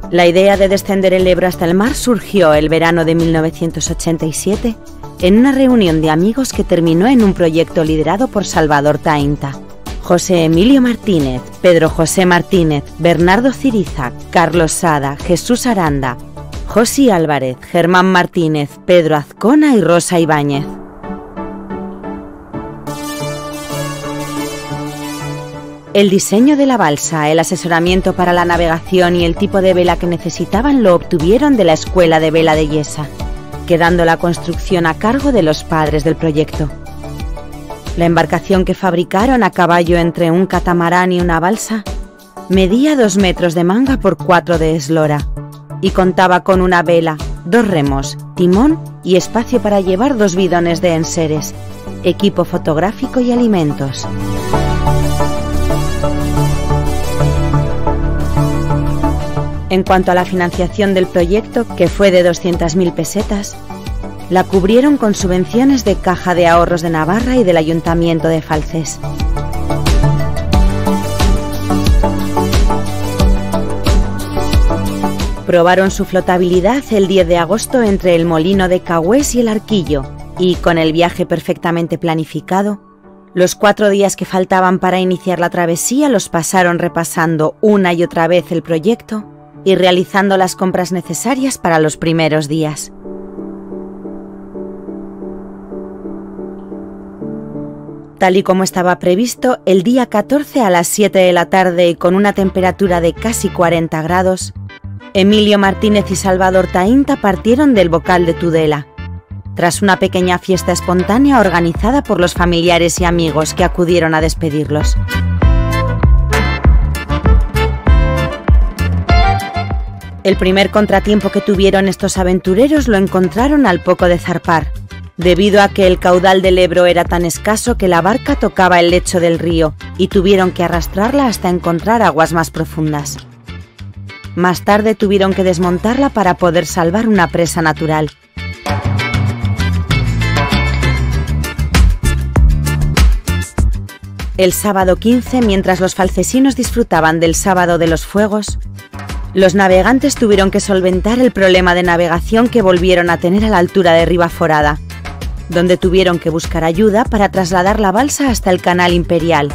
La idea de descender el Ebro hasta el mar surgió el verano de 1987 en una reunión de amigos que terminó en un proyecto liderado por Salvador Tainta. José Emilio Martínez, Pedro José Martínez, Bernardo Ciriza, Carlos Sada, Jesús Aranda, Josi Álvarez, Germán Martínez, Pedro Azcona y Rosa Ibáñez. El diseño de la balsa, el asesoramiento para la navegación y el tipo de vela que necesitaban lo obtuvieron de la Escuela de Vela de Yesa, quedando la construcción a cargo de los padres del proyecto. La embarcación que fabricaron a caballo entre un catamarán y una balsa medía 2 metros de manga por 4 de eslora y contaba con una vela, 2 remos, timón y espacio para llevar 2 bidones de enseres, equipo fotográfico y alimentos. En cuanto a la financiación del proyecto, que fue de 200.000 pesetas, la cubrieron con subvenciones de Caja de Ahorros de Navarra y del Ayuntamiento de Falces. Probaron su flotabilidad el 10 de agosto entre el Molino de Cagüés y el Arquillo y, con el viaje perfectamente planificado, los 4 días que faltaban para iniciar la travesía los pasaron repasando una y otra vez el proyecto y realizando las compras necesarias para los primeros días. Tal y como estaba previsto, el día 14 a las 7 de la tarde y con una temperatura de casi 40 grados, Emilio Martínez y Salvador Tainta partieron del Bocal de Tudela, tras una pequeña fiesta espontánea organizada por los familiares y amigos que acudieron a despedirlos. El primer contratiempo que tuvieron estos aventureros lo encontraron al poco de zarpar, debido a que el caudal del Ebro era tan escaso que la barca tocaba el lecho del río y tuvieron que arrastrarla hasta encontrar aguas más profundas. Más tarde tuvieron que desmontarla para poder salvar una presa natural. El sábado 15, mientras los falcesinos disfrutaban del Sábado de los Fuegos, los navegantes tuvieron que solventar el problema de navegación que volvieron a tener a la altura de Ribaforada, donde tuvieron que buscar ayuda para trasladar la balsa hasta el Canal Imperial,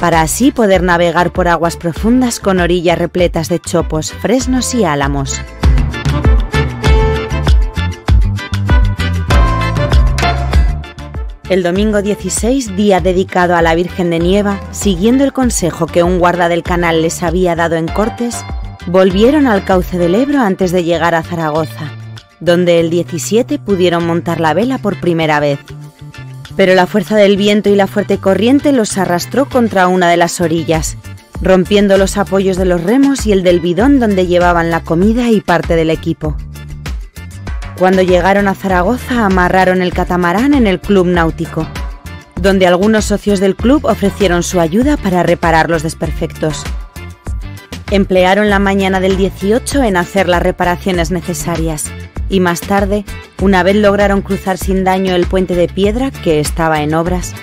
para así poder navegar por aguas profundas con orillas repletas de chopos, fresnos y álamos. El domingo 16, día dedicado a la Virgen de Nieva, siguiendo el consejo que un guarda del canal les había dado en Cortes, volvieron al cauce del Ebro antes de llegar a Zaragoza, donde el 17 pudieron montar la vela por primera vez. Pero la fuerza del viento y la fuerte corriente los arrastró contra una de las orillas, rompiendo los apoyos de los remos y el del bidón donde llevaban la comida y parte del equipo. Cuando llegaron a Zaragoza, amarraron el catamarán en el Club Náutico, donde algunos socios del club ofrecieron su ayuda para reparar los desperfectos. Emplearon la mañana del 18 en hacer las reparaciones necesarias y más tarde, una vez lograron cruzar sin daño el puente de piedra, que estaba en obras,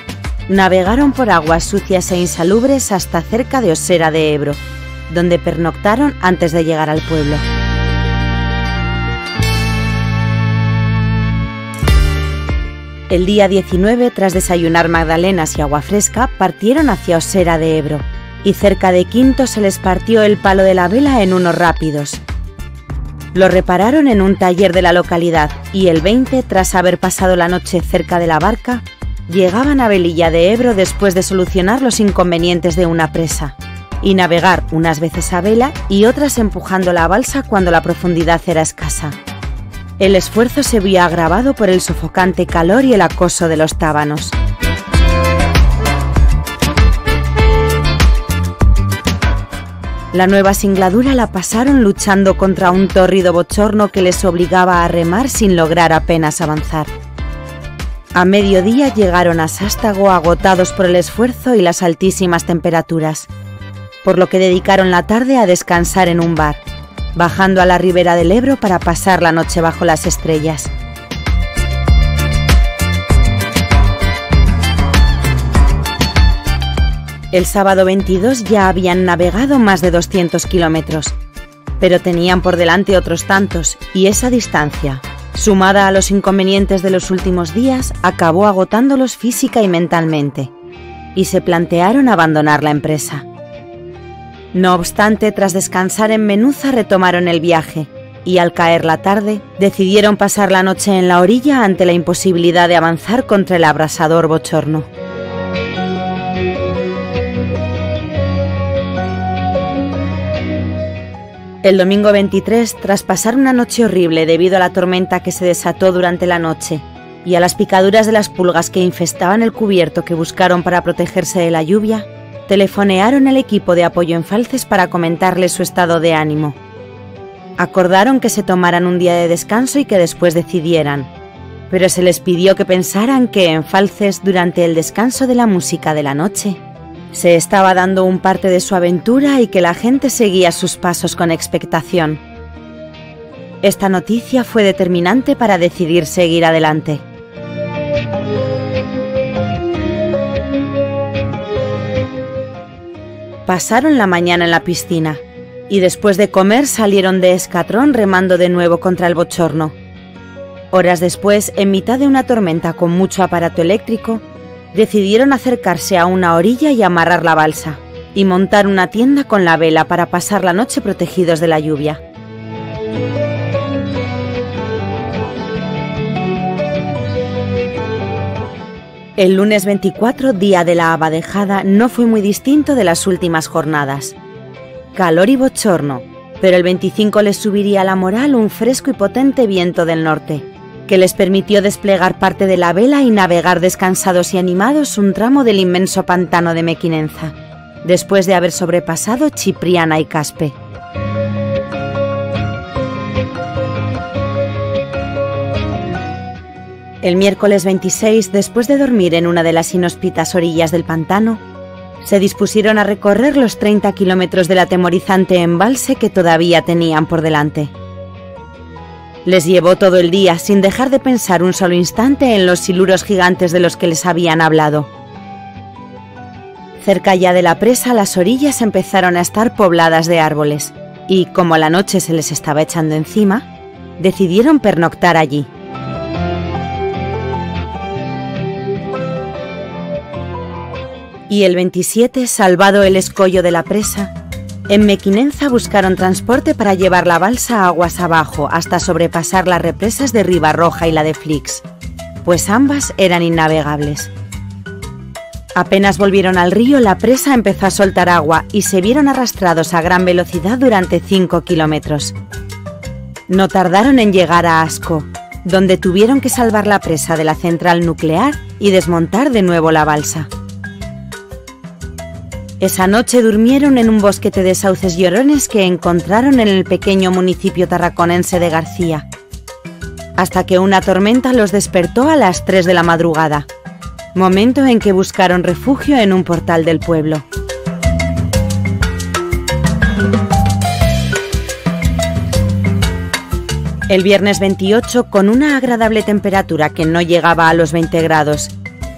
navegaron por aguas sucias e insalubres hasta cerca de Osera de Ebro, donde pernoctaron antes de llegar al pueblo. El día 19, tras desayunar magdalenas y agua fresca, partieron hacia Osera de Ebro, y cerca de Quinto se les partió el palo de la vela en unos rápidos. Lo repararon en un taller de la localidad y el 20, tras haber pasado la noche cerca de la barca, llegaban a Velilla de Ebro después de solucionar los inconvenientes de una presa y navegar unas veces a vela y otras empujando la balsa cuando la profundidad era escasa. El esfuerzo se vio agravado por el sofocante calor y el acoso de los tábanos. La nueva singladura la pasaron luchando contra un tórrido bochorno que les obligaba a remar sin lograr apenas avanzar. A mediodía llegaron a Sástago agotados por el esfuerzo y las altísimas temperaturas, por lo que dedicaron la tarde a descansar en un bar, bajando a la ribera del Ebro para pasar la noche bajo las estrellas. El sábado 22 ya habían navegado más de 200 kilómetros pero tenían por delante otros tantos, y esa distancia, sumada a los inconvenientes de los últimos días, acabó agotándolos física y mentalmente, y se plantearon abandonar la empresa. No obstante, tras descansar en Menuza retomaron el viaje, y al caer la tarde, decidieron pasar la noche en la orilla ante la imposibilidad de avanzar contra el abrasador bochorno. El domingo 23, tras pasar una noche horrible debido a la tormenta que se desató durante la noche y a las picaduras de las pulgas que infestaban el cubierto que buscaron para protegerse de la lluvia, telefonearon al equipo de apoyo en Falces para comentarles su estado de ánimo. Acordaron que se tomaran un día de descanso y que después decidieran, pero se les pidió que pensaran que en Falces, durante el descanso de la música de la noche, se estaba dando un parte de su aventura y que la gente seguía sus pasos con expectación. Esta noticia fue determinante para decidir seguir adelante. Pasaron la mañana en la piscina y después de comer salieron de escatrón remando de nuevo contra el bochorno. Horas después, en mitad de una tormenta con mucho aparato eléctrico, decidieron acercarse a una orilla y amarrar la balsa, y montar una tienda con la vela para pasar la noche protegidos de la lluvia. El lunes 24, día de la abadejada, no fue muy distinto de las últimas jornadas. Calor y bochorno, pero el 25 les subiría la moral un fresco y potente viento del norte, que les permitió desplegar parte de la vela y navegar descansados y animados un tramo del inmenso pantano de Mequinenza, después de haber sobrepasado Chipriana y Caspe. El miércoles 26, después de dormir en una de las inhóspitas orillas del pantano, se dispusieron a recorrer los 30 kilómetros del atemorizante embalse que todavía tenían por delante. Les llevó todo el día sin dejar de pensar un solo instante en los siluros gigantes de los que les habían hablado. Cerca ya de la presa, las orillas empezaron a estar pobladas de árboles y, como la noche se les estaba echando encima, decidieron pernoctar allí. Y el 27, salvado el escollo de la presa, en Mequinenza buscaron transporte para llevar la balsa aguas abajo hasta sobrepasar las represas de Ribarroja y la de Flix, pues ambas eran innavegables. Apenas volvieron al río, la presa empezó a soltar agua y se vieron arrastrados a gran velocidad durante 5 kilómetros. No tardaron en llegar a Asco, donde tuvieron que salvar la presa de la central nuclear y desmontar de nuevo la balsa. Esa noche durmieron en un bosquete de sauces llorones que encontraron en el pequeño municipio tarraconense de García, hasta que una tormenta los despertó a las 3 de la madrugada, momento en que buscaron refugio en un portal del pueblo. El viernes 28, con una agradable temperatura que no llegaba a los 20 grados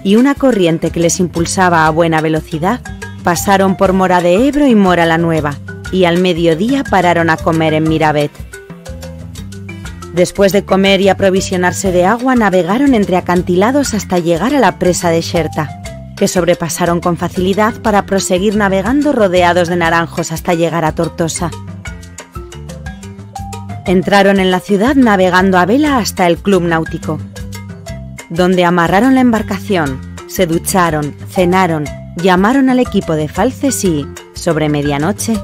y una corriente que les impulsaba a buena velocidad, pasaron por Mora de Ebro y Mora la Nueva, y al mediodía pararon a comer en Miravet. Después de comer y aprovisionarse de agua, navegaron entre acantilados hasta llegar a la presa de Xerta, que sobrepasaron con facilidad para proseguir navegando rodeados de naranjos hasta llegar a Tortosa. Entraron en la ciudad navegando a vela hasta el Club Náutico, donde amarraron la embarcación, se ducharon, cenaron, llamaron al equipo de Falces y, sobre medianoche,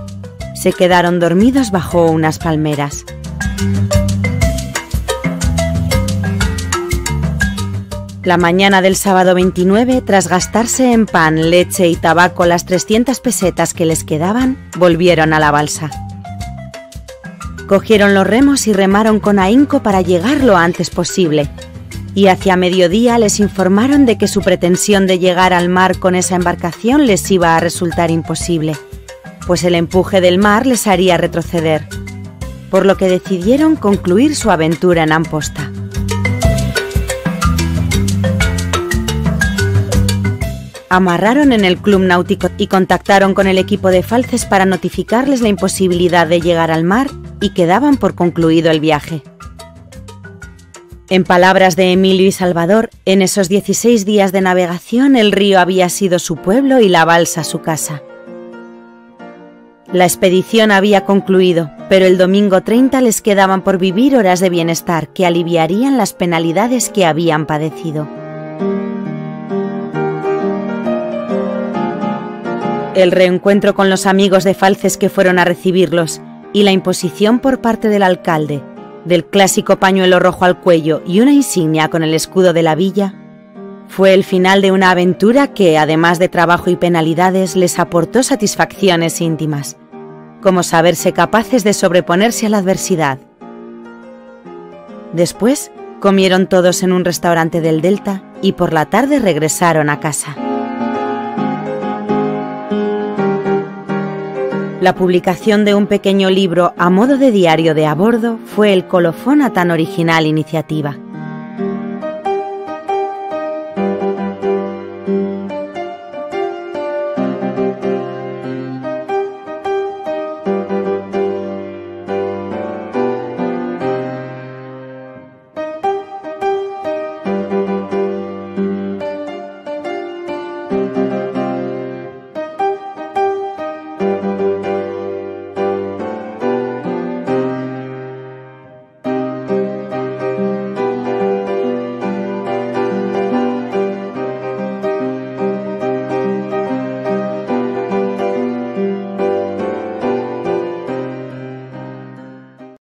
se quedaron dormidos bajo unas palmeras. La mañana del sábado 29, tras gastarse en pan, leche y tabaco las 300 pesetas que les quedaban, volvieron a la balsa. Cogieron los remos y remaron con ahínco para llegar lo antes posible, y hacia mediodía les informaron de que su pretensión de llegar al mar con esa embarcación les iba a resultar imposible, pues el empuje del mar les haría retroceder, por lo que decidieron concluir su aventura en Amposta. amarraron en el club náutico y contactaron con el equipo de Falces para notificarles la imposibilidad de llegar al mar y que daban por concluido el viaje. En palabras de Emilio y Salvador, en esos 16 días de navegación el río había sido su pueblo y la balsa su casa. La expedición había concluido, pero el domingo 30 les quedaban por vivir horas de bienestar que aliviarían las penalidades que habían padecido. El reencuentro con los amigos de Falces que fueron a recibirlos y la imposición por parte del alcalde del clásico pañuelo rojo al cuello y una insignia con el escudo de la villa, fue el final de una aventura que, además de trabajo y penalidades, les aportó satisfacciones íntimas, como saberse capaces de sobreponerse a la adversidad. Después, comieron todos en un restaurante del Delta y por la tarde regresaron a casa. La publicación de un pequeño libro a modo de diario de a bordo fue el colofón a tan original iniciativa.